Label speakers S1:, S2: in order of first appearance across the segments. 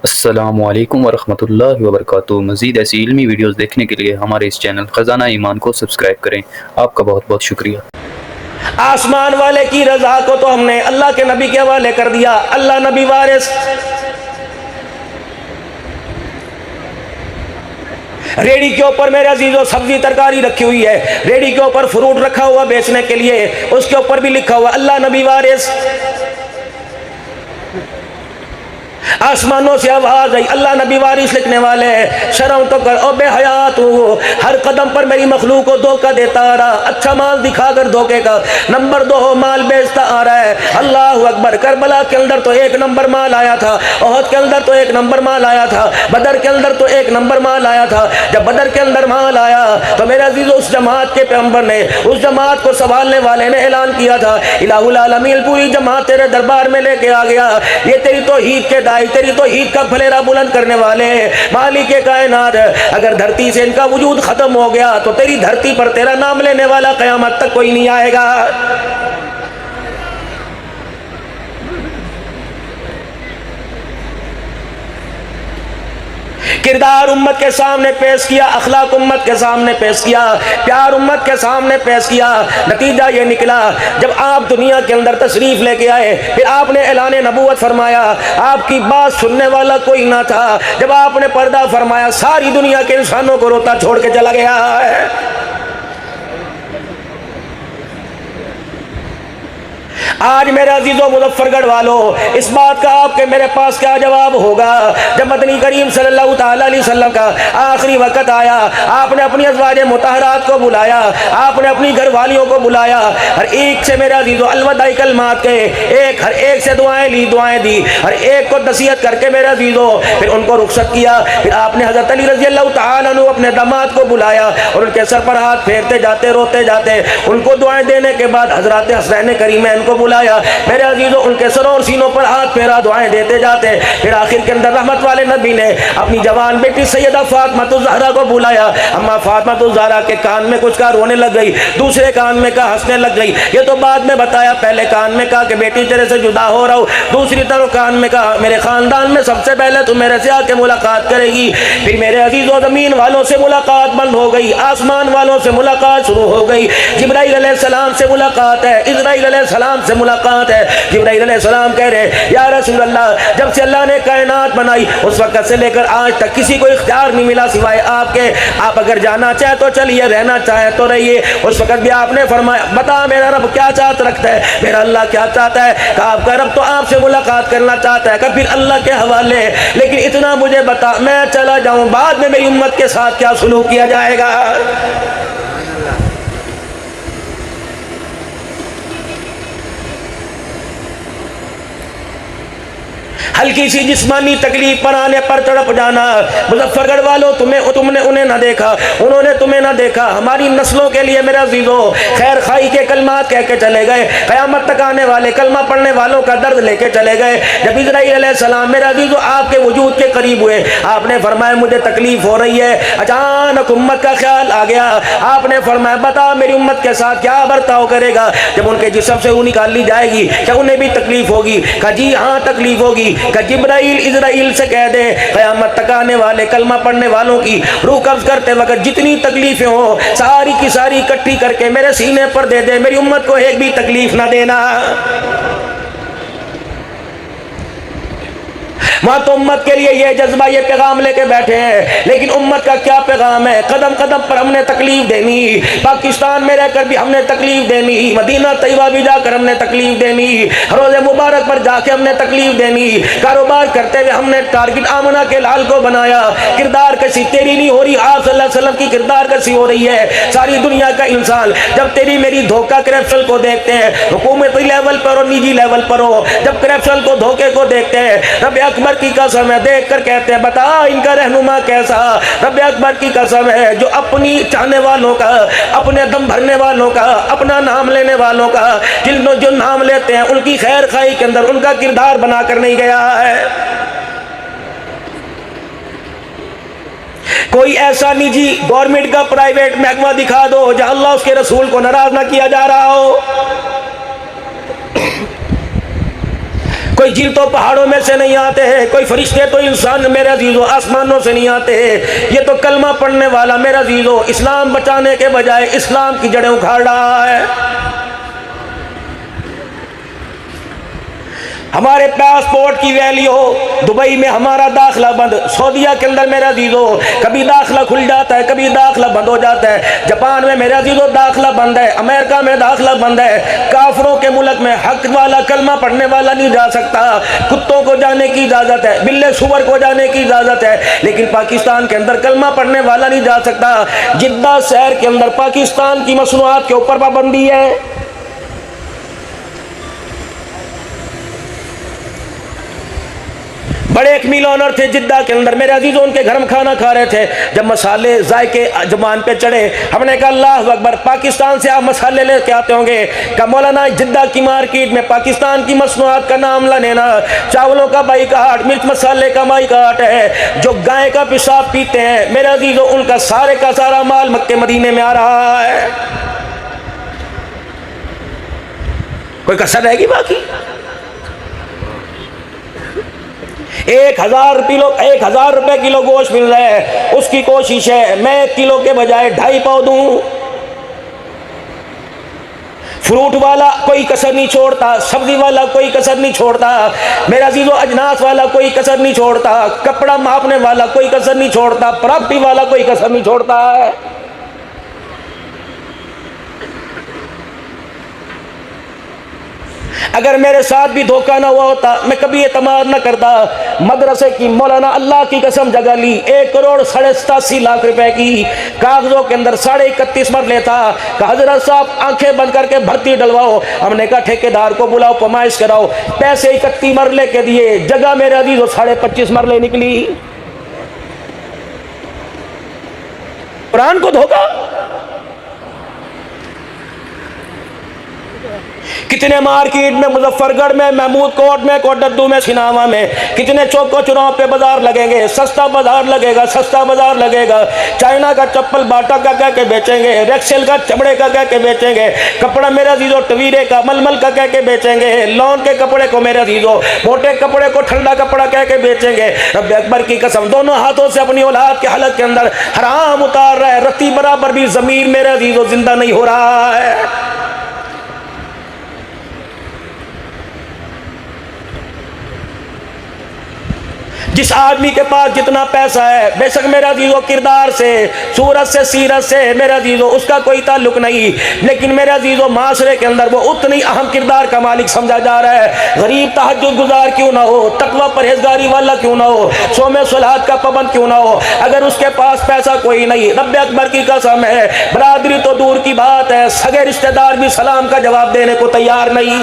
S1: अस्सलामुअलैकुम वरहमतुल्लाहि वबरकातुहू। मज़ीद ऐसी इल्मी वीडियोज़ देखने के लिए हमारे इस चैनल ख़ज़ाना ईमान को सब्सक्राइब करें। आपका बहुत बहुत शुक्रिया।
S2: आसमान वाले की रजा को तो हमने अल्लाह के नबी के हवाले कर दिया। अल्लाह नबी वारिस। रेडी के ऊपर मेरे अजीजों सब्जी तरकारी रखी हुई है, रेडी के ऊपर फ्रूट रखा हुआ बेचने के लिए, उसके ऊपर भी लिखा हुआ अल्लाह नबी वारिस। आसमानों से आवाज आई अल्लाह नबी वारिस लिखने वाले शर्म तो कर, ओ बेहयात हूँ, हर कदम पर मेरी मखलूक को धोखा देता आ रहा, अच्छा माल दिखाकर धोखे का। नंबर 2 माल बेचता आ रहा है। अल्लाह अकबर। करबला के अंदर तो 1 नंबर माल आया था, ओहद के अंदर तो 1 नंबर माल आया था, बदर के अंदर तो 1 नंबर माल आया था। जब बदर के अंदर माल आया तो मेरे अजीज उस जमात के पैगंबर ने, उस जमात को संभालने वाले ने ऐलान किया था, इलाहुल आलमीन पूरी जमात तेरे दरबार में लेके आ गया। ये तेरी तौहीद के दाई, तेरी तौहीद का फलेरा बुलंद करने वाले मालिक के कायनात। अगर धरती से इनका वजूद खत्म हो गया तो तेरी धरती पर तेरा नाम लेने वाला कयामत तक कोई नहीं आएगा। किरदार उम्मत के सामने पेश किया, अखलाक उम्मत के सामने पेश किया, प्यार उम्मत के सामने पेश किया। नतीजा ये निकला, जब आप दुनिया के अंदर तशरीफ लेके आए फिर आपने ऐलान नबूवत फरमाया, आपकी बात सुनने वाला कोई ना था। जब आपने पर्दा फरमाया सारी दुनिया के इंसानों को रोता छोड़ के चला गया है। आज मेरे अजीजों मुजफ्फरगढ़ वालों, इस बात का आपके मेरे पास क्या जवाब होगा? जब मदनी करीम सल्लल्लाहु ताला अलैहि वसल्लम का आखिरी वक्त आया, आपने अपनी अज़वाजे मुतहरात को बुलाया, आपने अपनी घरवालियों को बुलाया, हर एक से मेरे अजीजों अलविदाई कलमात के, हर एक से दुआएं ली, दुआएं दी, हर एक को नसीहत करके मेरे अजीजों फिर उनको रुखसत किया। फिर आपने हज़रत अली रज़ी अल्लाह तआला अन्हु अपने दामाद को बुलाया और उनके सर पर हाथ फेरते जाते, रोते जाते, उनको दुआएं देने के बाद हज़रत हसनैन करीमैन को बुलाया। मेरे अजीजों उनके सरों और सीनों पर हाथ फेरा, दुआएं देते जाते। फिर आखिर के अंदर रहमत वाले नबी ने अपनी जवान बेटी सैयदा फातिमा ज़हरा को बुलाया। अम्मा फातिमा ज़हरा के कान में कुछ कहा, रोने लग गई, दूसरे कान में कहा, हंसने लग गई। ये तो बाद में बताया, पहले कान में कहा कि बेटी तेरे से जुदा हो रहा हूँ, दूसरी तरफ कान में कहा मेरे खानदान में सबसे पहले तू मेरे से आके मुलाकात करेगी। फिर मेरे अजीजों जमीन वालों से मुलाकात बंद हो गई, आसमान वालों से मुलाकात शुरू हो गई। जिब्राइल अलैहिस्सलाम से मुलाकात है, इज़राइल अलैहिस्सलाम से मुलाकात है। जिब्राइल अलैहिस्सलाम कह रहे या रसूल अल्लाह, जब से अल्लाह ने कायनात बनाई उस वक्त से लेकर आज तक किसी को इख्तियार नहीं मिला सिवाय आपके। आप अगर जाना चाहे तो चलिए, रहना चाहे तो रहिए। उस वक्त भी आपने फरमाया बता मेरा रब क्या चाहत रखता है, मेरा अल्लाह क्या चाहता है? कहा आपका रब तो आपसे मुलाकात करना चाहता है। कहा फिर अल्लाह के हवाले, लेकिन इतना मुझे बता, मैं चला जाऊं बाद में मेरी उम्मत के साथ क्या सुलूक किया जाएगा? हल्की सी जिस्मानी तकलीफ पर आने पर तड़प जाना। मुजफ्फरगढ़ वालों, तुमने उन्हें ना देखा, उन्होंने तुम्हें ना देखा। हमारी नस्लों के लिए मेरे अजीजों खैर खाई के कलमात कह के चले गए, क़यामत तक आने वाले कलमा पढ़ने वालों का दर्द लेके चले गए। जब इज़राइल अलैहिस्सलाम मेरे अजीजों आपके वजूद के करीब हुए, आपने फरमाया मुझे तकलीफ हो रही है। अचानक उम्मत का ख्याल आ गया, आपने फरमाया बता मेरी उम्मत के साथ क्या बर्ताव करेगा? जब उनके जिस्म से ऊँह निकाल ली जाएगी क्या उन्हें भी तकलीफ होगी? कहा जी हाँ तकलीफ होगी। जिब्राइल इज़राइल से कह दे क़यामत तक आने वाले कलमा पढ़ने वालों की रूह कब्ज़ करते वक्त जितनी तकलीफें हो सारी की सारी इकट्ठी करके मेरे सीने पर दे दे, मेरी उम्मत को एक भी तकलीफ ना देना। वहां तो उम्मत के लिए ये जज्बा, ये पैगाम लेके बैठे हैं, लेकिन उम्मत का क्या पैगाम है? कदम कदम पर हमने तकलीफ देनी, पाकिस्तान में रहकर भी हमने तकलीफ देनी, मदीना तैयबा भी जाकर हमने तकलीफ देनी, रोज़े मुबारक पर जाके हमने तकलीफ देनी, कारोबार करते हुए हमने टारगेट आमना के लाल को बनाया। किरदार कशी तेरी नहीं हो रही, आप सल्लल्लाहु अलैहि वसल्लम की किरदार कशी हो रही है। सारी दुनिया का इंसान जब तेरी मेरी धोखा करप्शन को देखते हैं, हुकूमती लेवल पर और निजी लेवल पर हो, जब करप्शन को धोखे को देखते हैं, रब अकबर की कसम है देख कर कहते हैं बता इनका रहनुमा कैसा? रब अकबर की कसम है जो अपनी चाहने वालों का, अपने दम भरने वालों का, अपना नाम लेने वालों का, जो नाम लेते हैं उनकी खैर खाई के अंदर उनका किरदार बनाकर नहीं गया है। कोई ऐसा निजी गवर्नमेंट का प्राइवेट महकमा दिखा दो जहां अल्लाह उसके रसूल को नाराज ना किया जा रहा हो। कोई जिन तो पहाड़ों में से नहीं आते हैं, कोई फरिश्ते तो इंसान मेरे अजीजों आसमानों से नहीं आते हैं। ये तो कलमा पढ़ने वाला मेरे अजीजों इस्लाम बचाने के बजाय इस्लाम की जड़ें उखाड़ रहा है। हमारे पासपोर्ट की वैल्यू हो, दुबई में हमारा दाखिला बंद, सऊदीया के अंदर मेरे अजीजों कभी दाखिला खुल जाता है, कभी दाखिला बंद हो जाता है। जापान में मेरे अजीजों दाखिला बंद है, अमेरिका में दाखिला बंद है। काफरों के मुल्क में हक वाला कलमा पढ़ने वाला नहीं जा सकता। कुत्तों को जाने की इजाजत है, बिल्ले सुअर को जाने की इजाजत है, लेकिन पाकिस्तान के अंदर कलमा पढ़ने वाला नहीं जा सकता। जिद्दा शहर के अंदर पाकिस्तान की मसनूआत के ऊपर पाबंदी है। बड़े एक मील ऑनर थे जिद्दा के अंदर मेरे अजीजों, उनके घर में खाना खा रहे थे। जब मसाले जायके जबान पे चढ़े, हमने कहा अल्लाह अकबर, पाकिस्तान से आप मसाले लेके आते होंगे। कहा मौलाना जिद्दा की मार्केट में पाकिस्तान की मसनूआत का नाम ला लेना, चावलों का बाइकाट, मिर्च मसाले का बाइकाट है। जो गाय का पेशाब पीते हैं मेरे अजीजों, उनका सारे का सारा माल मक्के मदीने में आ रहा है। कोई कसर रहेगी बाकी? 1000 रुपए किलो गोश्त मिल रहा है, उसकी कोशिश है मैं 1 किलो के बजाय 2.5 पाव दूं। फ्रूट वाला कोई कसर नहीं छोड़ता, सब्जी वाला कोई कसर नहीं छोड़ता, मेरा अजीजों अजनास वाला कोई कसर नहीं छोड़ता, कपड़ा मापने वाला कोई कसर नहीं छोड़ता, प्रॉपर्टी वाला कोई कसर नहीं छोड़ता है। अगर मेरे साथ भी धोखा ना हुआ होता, मैं कभी एतमाद न करता। मदरसे की मौलाना अल्लाह की कसम जगह ली, 1 करोड़ 87 लाख रुपए की कागजों के अंदर 31.5 मरले था। कहा हजरत साहब आंखें बंद करके भर्ती डलवाओ। हमने कहा ठेकेदार को बुलाओ, पमाइश कराओ। पैसे 31 मरले के दिए, जगह मेरे अजीजों 25.5 मरले निकली। कुरान को धोखा। कितने मार्केट में, मुजफ्फरगढ़ में, महमूद कोट में, कोटद्दू में, सिनावा में, कितने चौकों चौराहों पे बाजार लगेंगे, सस्ता बाजार लगेगा, सस्ता बाजार लगेगा। चाइना का चप्पल बाटा का कह के बेचेंगे, रेक्सेल का चमड़े का कह के बेचेंगे, कपड़ा मेरे अजीजों टवीरे का मलमल का कह के बेचेंगे, लॉन के कपड़े को मेरे अजीजों मोटे कपड़े को ठंडा कपड़ा कह के बेचेंगे। रब अकबर की कसम दोनों हाथों से अपनी औलाद के हलक के अंदर हराम उतार रहा है। रत्ती बराबर भी जमीर मेरे अजीजों जिंदा नहीं हो रहा है। जिस आदमी के पास जितना पैसा है, बेशक मेरा अजीजों किरदार से, सूरत से, सीरत से मेरा अजीजों उसका कोई ताल्लुक नहीं, लेकिन मेरा अजीजों माशरे के अंदर वो उतनी अहम किरदार का मालिक समझा जा रहा है। गरीब तहज्जुद गुजार क्यों ना हो, तकवा परहेजगारी वाला क्यों ना हो, सोमे सलात का पाबंद क्यों ना हो, अगर उसके पास पैसा कोई नहीं, रब अकबर की कसम है, बरादरी तो दूर की बात है, सगे रिश्तेदार भी सलाम का जवाब देने को तैयार नहीं।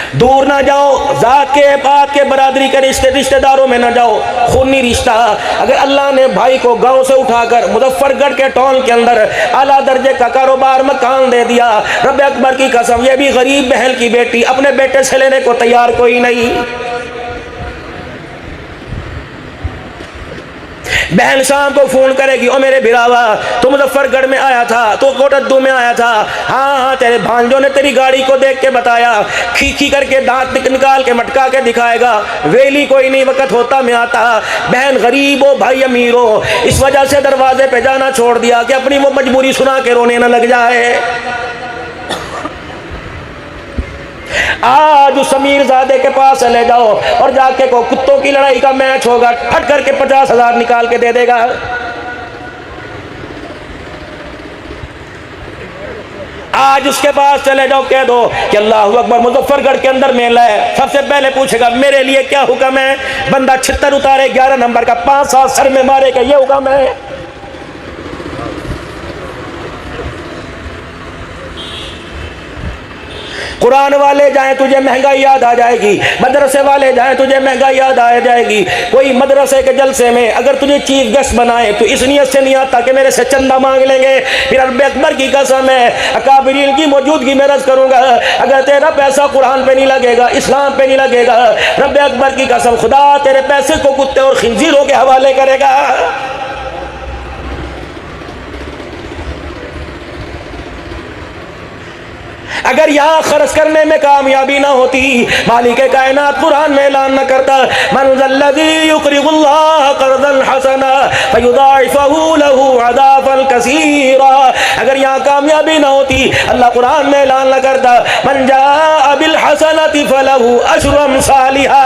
S2: दूर ना जाओ, जात के बात के बरादरी के रिश्तेदारों में ना जाओ, खूनी रिश्ता। अगर अल्लाह ने भाई को गांव से उठाकर मुजफ्फरगढ़ के टाउन के अंदर आला दर्जे का कारोबार मकान दे दिया, रब अकबर की कसम ये भी गरीब बहन की बेटी अपने बेटे से लेने को तैयार कोई नहीं। बहन शाम को फोन करेगी, ओ मेरे बिरावा तू मुजफ्फरगढ़ में आया था, तो कोटद्दू में आया था, हाँ हाँ तेरे भांजों ने तेरी गाड़ी को देख के बताया, खींची करके दांत निकाल के मटका के दिखाएगा, वेली कोई नहीं वक्त होता मैं आता। बहन गरीब हो भाई अमीर हो, इस वजह से दरवाजे पे जाना छोड़ दिया कि अपनी वो मजबूरी सुना के रोने न लग जाए। आज उस अमीर ज़ादे के पास ले जाओ और जाके को कुत्तों की लड़ाई का मैच होगा, फट करके 50,000 निकाल के दे देगा। आज उसके पास चले जाओ, कह दो कि अल्लाह अकबर मुजफ्फरगढ़ के अंदर मेला है, सबसे पहले पूछेगा मेरे लिए क्या हुक्म है। बंदा 76 उतारे 11 नंबर का, 5 साल सर में मारेगा, ये हुक्म है। कुरान वाले जाएं तुझे महंगाई याद आ जाएगी, मदरसे वाले जाएं तुझे महंगाई याद आ जाएगी। कोई मदरसे के जलसे में अगर तुझे चीफ गेस्ट बनाए तो इस नियत से नहीं आता कि मेरे से चंदा मांग लेंगे, फिर रब अकबर की कसम है अकाबिरीन की मौजूदगी में रद्द करूंगा। अगर तेरा पैसा कुरान पे नहीं लगेगा, इस्लाम पे नहीं लगेगा, रब अकबर की कसम खुदा तेरे पैसे को कुत्ते और खिंजीरों के हवाले करेगा। अगर यहाँ खर्च करने में कामयाबी ना होती, मालिक कायनात कुरान में ऐलान न करता, मन ज़ल्लज़ी युक़रिज़ुल्लाह क़र्ज़न हसना फ़युज़ाइफ़हु लहू अज़ाफ़न कसीरा। अगर यहाँ कामयाबी ना होती, अल्लाह कुरान में ऐलान न करता, मन जाअ बिल हसनति फ़लहू अश्रु अम्सालिहा।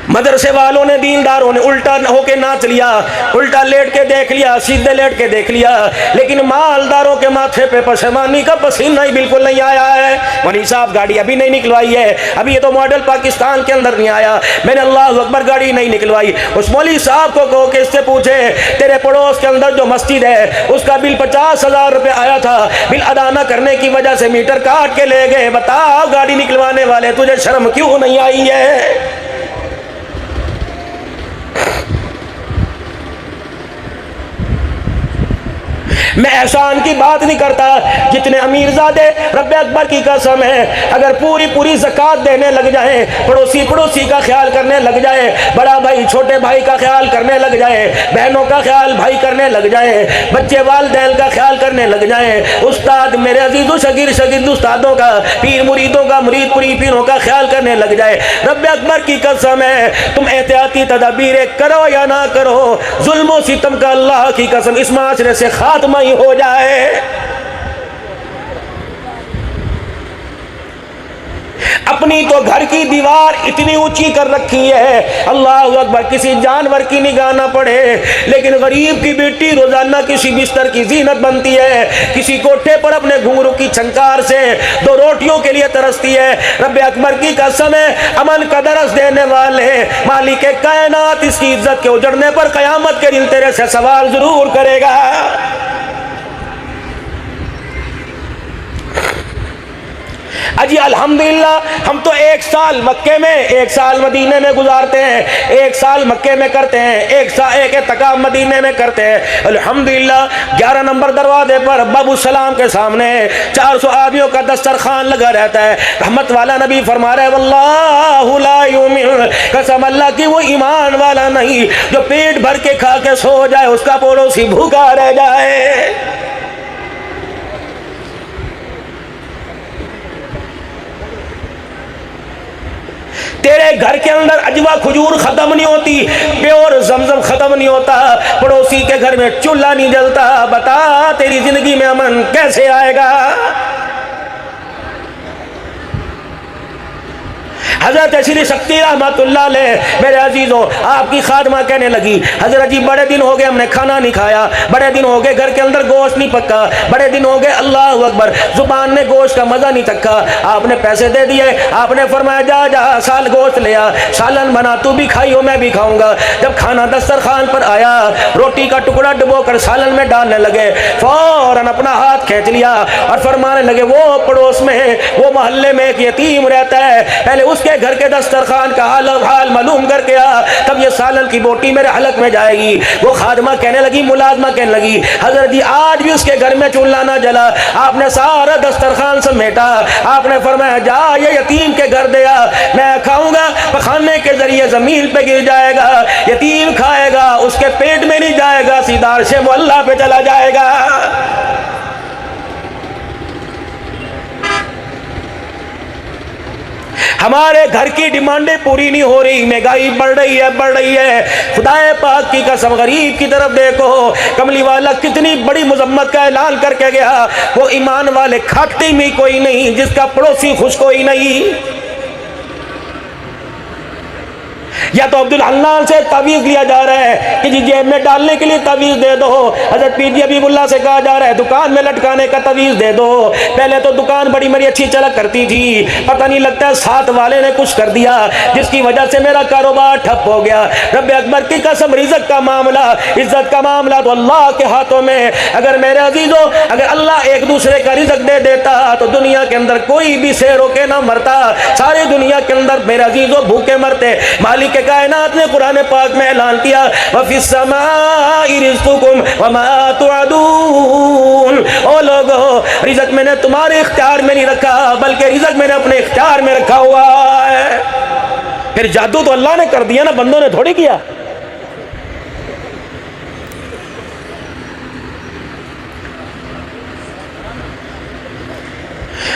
S2: मदरसे वालों ने, दीनदारों ने उल्टा होके नाच लिया, उल्टा लेट के देख लिया, सीधे लेट के देख लिया, लेकिन मालदारों के माथे पे पशेमानी का पसीना ही बिल्कुल नहीं आया है। मौलवी साहब गाड़ी अभी नहीं निकलवाई है, अभी ये तो मॉडल पाकिस्तान के अंदर नहीं आया, मैंने अल्लाह अकबर गाड़ी नहीं निकलवाई। उस मौलवी साहब को कहो कि इससे पूछे तेरे पड़ोस के अंदर जो मस्जिद है उसका बिल 50,000 रुपये आया था, बिल अदा न करने की वजह से मीटर काट के ले गए, बताओ गाड़ी निकलवाने वाले तुझे शर्म क्यों नहीं आई है? मैं एहसान की बात नहीं करता, जितने अमीरजादे रब्बे अकबर की कसम है, अगर पूरी पूरी ज़कात देने लग जाए, पड़ोसी का ख्याल करने लग जाए, बड़ा भाई छोटे भाई का ख्याल करने लग जाए, बहनों का ख्याल भाई करने लग जाए, बच्चे वालिदैन का ख्याल करने लग जाए, उस्ताद मेरे अजीज़ों शगीर उस्तादों का, पीर मुरीदों का, मुरीद पीरों का ख्याल करने लग जाए, रब्बे अकबर की कसम है तुम एहतियाती तदबीरें करो या ना करो, जुल्म सितम का अल्लाह की कसम इस माशरे से खात्मा हो जाए। अपनी तो घर की दीवार इतनी ऊंची कर रखी है, अल्लाह अकबर, किसी जानवर की निगाह ना पड़े, लेकिन गरीब की बेटी रोजाना किसी बिस्तर की जीनत बनती है, किसी कोठे पर अपने घुंघरू की छंकार से 2 रोटियों के लिए तरसती है। रब्बे अकबर की कसम है, अमन का दरस देने वाले मालिक कायनात इसकी इज्जत के उजड़ने पर कयामत के दिन तेरे से सवाल जरूर करेगा। अजी अल्हम्दुलिल्लाह हम तो 1 साल मक्के में, 1 साल मदीने में गुजारते हैं, 1 साल मक्के में करते हैं, 1 साल एक तकाब मदीने में करते हैं। अल्हम्दुलिल्लाह 11 नंबर दरवाजे पर बाबू सलाम के सामने 400 आदमियों का दस्तरखान लगा रहता है। रहमत वाला नबी फरमा रहे वल्लाहु ला युमिन, कसम अल्लाह की वो ईमान वाला नहीं जो पेट भर के खा के सो जाए, उसका पड़ोसी भूखा रह जाए। तेरे घर के अंदर अजवा खजूर खत्म नहीं होती, प्योर जमजम खत्म नहीं होता, पड़ोसी के घर में चूल्हा नहीं जलता, बता तेरी जिंदगी में अमन कैसे आएगा? हजरत श्री शक्ति रहमतुल्लाह अलैह मेरे अजीजों आपकी खादमा कहने लगी, हजरत जी बड़े दिन हो गए हमने खाना नहीं खाया, बड़े दिन हो गए घर के अंदर गोश्त नहीं पका, बड़े दिन हो गए अल्लाह अकबर जुबान ने गोश्त का मजा नहीं चखा। आपने पैसे दे दिए, आपने फरमाया जा जा साल गोश्त ले आ, सालन बना, तू भी खाई हो मैं भी खाऊंगा। जब खाना दस्तरखान पर आया, रोटी का टुकड़ा डुबो कर सालन में डालने लगे, फौरन अपना हाथ खींच लिया और फरमाने लगे वो पड़ोस में, वो मोहल्ले में एक यतीम रहता है, पहले उसके घर के दस्तरखान का हाल मालूम करके आ, तब ये सालन की बोटी मेरे हलक में जाएगी। वो खादमा कहने लगी, मुलाजमा कहने लगी, हजरत जी आज भी उसके घर में चूल्हा ना जला, आपने सारा दस्तरखान समेटा, आपने फरमाया जा ये यतीम के घर दे आ, मैं खाऊंगा, पखाने के जरिए जमीन पे गिर जाएगा, यतीम खाएगा उसके पेट में नहीं जाएगा, सीधा अर्शे मुअल्ला पे चला जाएगा। हमारे घर की डिमांडें पूरी नहीं हो रही, महंगाई बढ़ रही है। खुदाए पाक की कसम गरीब की तरफ देखो, कमली वाला कितनी बड़ी मुजम्मत का ऐलान करके गया, वो ईमान वाले खाते में कोई नहीं जिसका पड़ोसी खुश कोई नहीं। या तो अब्दुल हन्नान से तावीज़ लिया जा रहा है कि जी जेब में डालने के लिए तावीज़ दे दो, हजरत पीर हबीबुल्लाह से कहा जा रहा है दुकान में लटकाने का तावीज़ दे दो। पहले तो दुकान बड़ी मेरी अच्छी चलक करती थी, पता नहीं लगता है साथ वाले ने कुछ कर दिया जिसकी वजह से मेरा कारोबार ठप हो गया। रब्बे अकबर की कसम रिज़्क़ का मामला, इज्जत का मामला तो अल्लाह के हाथों में। अगर मेरे अजीजों अगर अल्लाह एक दूसरे का रिज़्क़ दे देता तो दुनिया के अंदर कोई भी से रोके ना मरता, सारी दुनिया के अंदर मेरे अजीजों भूखे मरते। मालिक के कायनात ने कुरान पाक में ऐलान किया वफ़िस समाई रिज़्क़ुकुम वमा तुअदून, ओ लोगों रिज़्क़ मैंने तुम्हारे इख्तियार में नहीं रखा बल्कि रिज़्क़ मैंने अपने इख्तियार में रखा हुआ है। फिर जादू तो अल्लाह ने कर दिया ना, बंदों ने थोड़ी किया।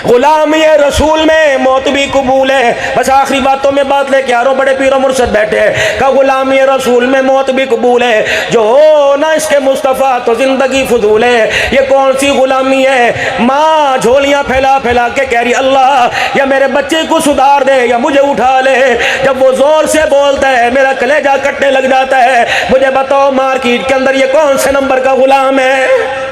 S2: गुलाम ये रसूल में मौत भी कबूल है। बस आखिरी बातों में बात लेके आ रहा हूं, बड़े पीरो मुर्शद बैठे हैं। का गुलाम ये रसूल में मौत भी कबूल है, जो हो ना इसके मुस्तफ़ा तो जिंदगी फजूल है। ये कौन सी गुलामी है? माँ झोलियां फैला फैला के कह रही अल्लाह या मेरे बच्चे को सुधार दे या मुझे उठा ले। जब वो जोर से बोलता है मेरा कलेजा कटने लग जाता है। मुझे बताओ मार्केट के अंदर ये कौन से नंबर का गुलाम है?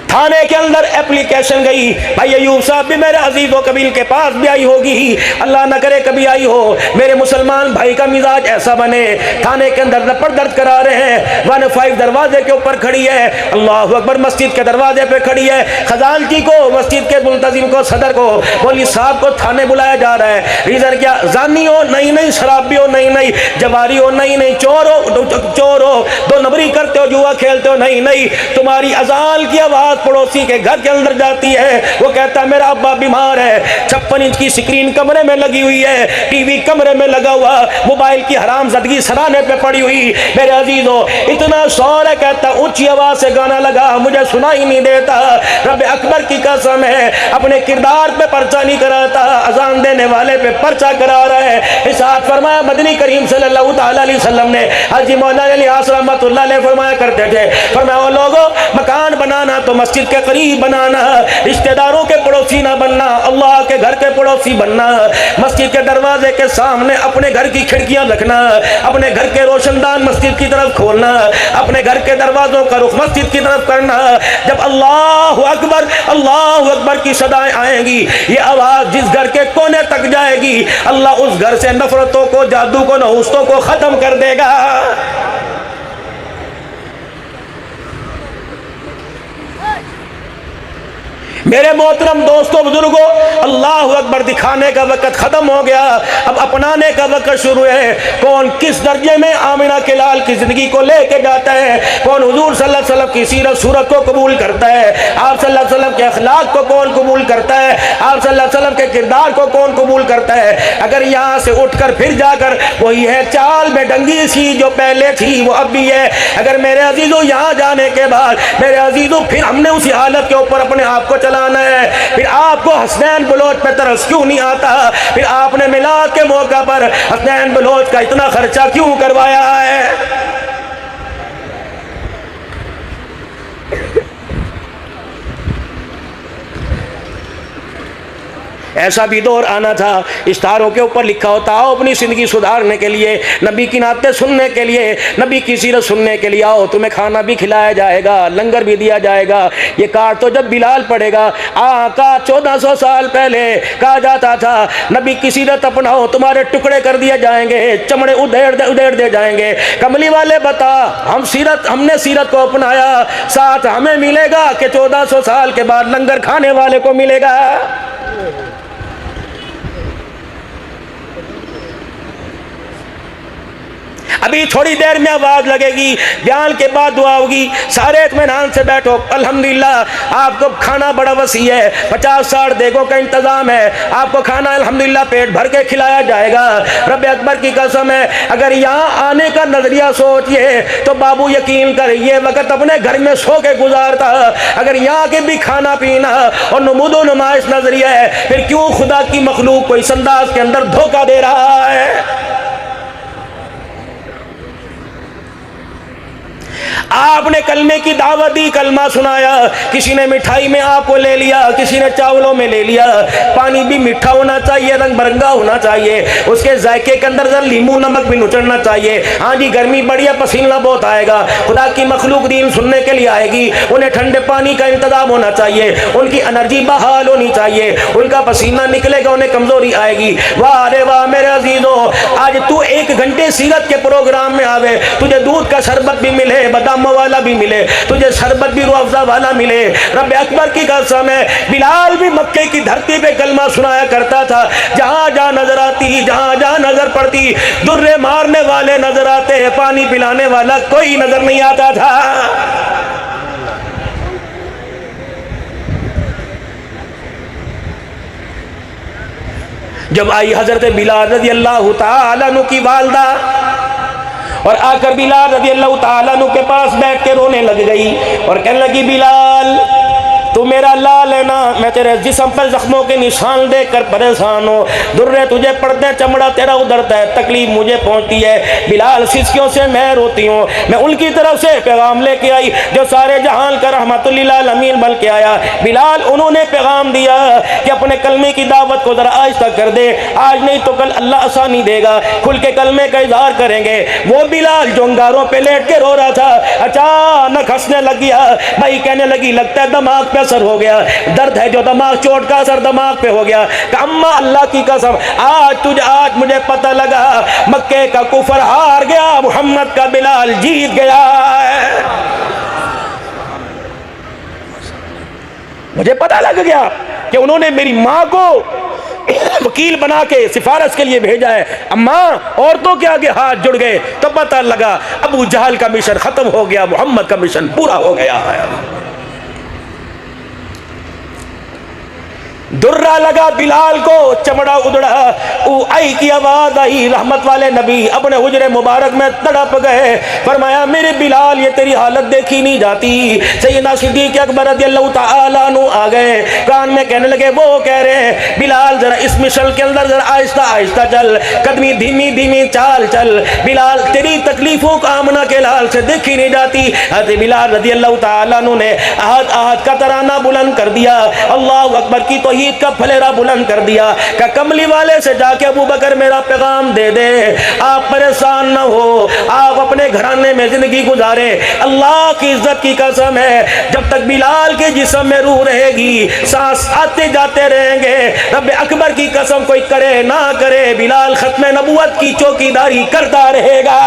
S2: थाने के अंदर एप्लीकेशन गई, भाई अयूब साहब भी मेरे अजीज व कबील के पास भी आई होगी, अल्लाह न करे कभी आई हो। मेरे मुसलमान भाई का मिजाज ऐसा बने, थाने के अंदर लपड़ दर्द करा रहे हैं। 15 दरवाजे के ऊपर खड़ी है, अल्लाह अकबर, मस्जिद के दरवाजे पे खड़ी है। खजानची को, मस्जिद के मुल्तजिम को, सदर को, मौलवी साहब को थाने बुलाया जा रहा है। रीजन क्या? जानी हो नहीं नहीं, शराबी हो नहीं नहीं, जवारी हो नहीं नहीं, चोर हो, दो नंबरी करते हो, जुआ खेलते हो नहीं नहीं। तुम्हारी अजान की आवाज पड़ोसी के घर के अंदर जाती है, वो कहता है मेरा अब्बा बीमार है। 56 इंच की स्क्रीन कमरे में लगी हुई है, टीवी कमरे में लगा हुआ, मोबाइल की हरामजादगी सराहने पे पड़ी हुई। मेरे अजीजों इतना शोर है, कहता ऊंची आवाज से गाना लगा, मुझे सुनाई नहीं देता। रब अकबर की कसम है, अपने किरदार पे पर्चा नहीं कराता, अजान देने वाले पे पर्चा करा रहा है। इरशाद फरमाया मदनी करीम सल्लल्लाहु अलैहि वसल्लम ने, हाजी मौलाना अली आसरा रहमतुल्लाह अलैह फरमाया करते थे, फरमाया लोगों मकान बनाना तो मस्जिद के करीब बनाना, रिश्तेदारों के पड़ोसी ना बनना, अल्लाह के घर के पड़ोसी बनना। मस्जिद के दरवाजे के सामने अपने घर की खिड़कियां रखना, अपने घर के रोशनदान मस्जिद की तरफ खोलना, अपने घर के दरवाजों का रुख मस्जिद की तरफ करना। जब अल्लाह अकबर की सदाएं आएंगी, ये आवाज जिस घर के कोने तक जाएगी, अल्लाह उस घर से नफरतों को, जादू को, नहुस्तों को खत्म कर देगा। मेरे मोहतरम दोस्तों बुजुर्गों, अल्लाह अकबर दिखाने का वक्त खत्म हो गया, अब अपनाने का वक्त शुरू है। कौन किस दर्जे में आमिना के लाल की जिंदगी को लेके जाता है, कौन हुजूर सल्लल्लाहु अलैहि वसल्लम की सीरत सूरत को कबूल करता है, आप सल्लल्लाहु अलैहि वसल्लम के अखलाक को कौन कबूल करता है, आप सल्लल्लाहु अलैहि वसल्लम के किरदार को कौन कबूल करता है। अगर यहाँ से उठकर फिर जाकर वही है चाल में डंगी सी जो पहले थी वो अब भी है। अगर मेरे अजीजों यहाँ जाने के बाद मेरे अजीजों फिर हमने उसी हालत के ऊपर अपने आप को चलाना है, फिर आपको हसनैन बलोच पे तरस क्यों नहीं आता, फिर आपने मिलाद के मौका पर हसनैन बलोच का इतना खर्चा क्यों करवाया है। ऐसा भी दौर आना था, इश्तारों के ऊपर लिखा होता आओ अपनी जिंदगी सुधारने के लिए, नबी की नाते सुनने के लिए, नबी की सीरत सुनने के लिए आओ, तुम्हें खाना भी खिलाया जाएगा, लंगर भी दिया जाएगा। ये कार्ड तो जब बिलाल पड़ेगा, आका 1400 साल पहले कहा जाता था नबी की सीरत अपनाओ तुम्हारे टुकड़े कर दिए जाएंगे, चमड़े उधेड़ दे जाएंगे। कमली वाले बता, हमने सीरत को अपनाया, साथ हमें मिलेगा कि 1400 साल के बाद लंगर खाने वाले को मिलेगा। अभी थोड़ी देर में आवाज लगेगी, बयान के बाद दुआ होगी, सारे इत्मीनान से बैठो। अल्हम्दुलिल्लाह आपको खाना बड़ा वसी है, 50-60 देगों का इंतजाम है, आपको खाना अल्हम्दुलिल्लाह पेट भर के खिलाया जाएगा। रब अकबर की कसम है, अगर यहाँ आने का नजरिया सोचिए तो बाबू यकीन कर ये वक्त अपने घर में सो के गुजारता। अगर यहाँ के भी खाना पीना और नमूदो नुमाइश नजरिया है, फिर क्यों खुदा की मखलूक को इस अंदाज के अंदर धोखा दे रहा है। आपने कलमे की दावत दी, कलमा सुनाया, किसी ने मिठाई में आपको ले लिया, किसी ने चावलों में ले लिया। पानी भी मीठा होना चाहिए, रंग बिरंगा होना चाहिए, उसके जायके के अंदर जरा नींबू नमक भी नुचड़ना चाहिए। हाँ जी गर्मी बढ़िया, पसीना बहुत आएगा, खुदा की मखलूक दीन सुनने के लिए आएगी, उन्हें ठंडे पानी का इंतजाम होना चाहिए, उनकी एनर्जी बहाल होनी चाहिए, उनका पसीना निकलेगा, उन्हें कमजोरी आएगी। वाह रे वाह मेरे अजीजों, आज तू 1 घंटे सीरत के प्रोग्राम में आवे, तुझे दूध का शरबत भी मिले, बादाम वाला भी मिले, तुझे शरबत भी रूह अफ़ज़ा वाला मिले। रब अकबर की कसम है, बिलाल भी मक्के की धरती पे कलमा सुनाया करता था, जहां जहां नजर आती, जहां जहां नजर पड़ती, दुर्रे मारने वाले नजर आते, पानी पिलाने वाला कोई नजर नहीं आता था। जब आई हजरत बिलाल रज़ी अल्लाह तआला अन्हु की वालदा, और आकर बिलाल रज़ी अल्लाह ताला अन्हु के पास बैठ के रोने लग गई और कहने लगी, बिलाल तू मेरा लाल है ना, मैं तेरे जिस्म पर जख्मों के निशान देख कर परेशान हूँ। दुर्रे तुझे पड़ते, चमड़ा तेरा उधरता है, तकलीफ मुझे पहुँचती है। बिलाल सिसकियों से मैं रोती हूँ। मैं उनकी तरफ से पैगाम लेके आई जो सारे जहान का रहमतुल लिल आलमीन बन के आया। बिलाल उन्होंने पैगाम दिया कि अपने कलमे की दावत को जरा आहिस्ता कर दे, आज नहीं तो कल अल्लाह आसानी देगा, खुल के कलमे का इजहार करेंगे। वो बिलाल जो अंगारों पे लेट के रो रहा था अचानक हंसने लग गया। भाई कहने लगी, लगता है दिमाग पे असर हो गया, दर्द है जो दिमाग, चोट का असर दिमाग पे हो गया। अम्मा अल्लाह की कसम, आज मुझे पता लगा मक्के का कुफर हार गया, मोहम्मद का बिलाल जीत गया है। मुझे पता लग गया कि उन्होंने मेरी माँ को वकील बना के सिफारिश के लिए भेजा है। अम्मा औरतों के आगे हाथ जुड़ गए तो पता लगा अबू जहल का मिशन खत्म हो गया, मोहम्मद का मिशन पूरा हो गया है। दुर्रा लगा बिलाल को, चमड़ा उधड़ा, आई की आवाज आई। रहमत वाले नबी अपने हुजरे मुबारक में तड़प गए। फरमाया, मेरे बिलाल ये तेरी हालत देखी नहीं जाती। सैयदना सिद्दीक़ अकबर रज़ियल्लाहु ताला अन्हु आ गए, कान में कहने लगे, वो कह रहे हैं बिलाल जरा इस मिशल के अंदर जरा आहिस्ता आहिस्ता चल, कदमी धीमी धीमी चाल चल, बिलाल तेरी तकलीफों का आमना के लाल से देखी नहीं जाती। हज़रत बिलाल रज़ियल्लाहु ताला अन्हु ने आहद आहद का तराना बुलंद कर दिया, अल्लाहु अकबर की तौहीद का फलेरा बुलंद कर दिया। का कमली वाले से जाके अबू बकर मेरा पैगाम दे दे, आप परेशान न हो, आप अपने घराने में जिंदगी गुजारे। अल्लाह की इज्जत की कसम है, जब तक बिलाल के जिस्म में रूह रहेगी, सांस आते जाते रहेंगे। रब अकबर की कसम, कोई करे ना करे, बिलाल खत्म नबुवत की चौकीदारी करता रहेगा।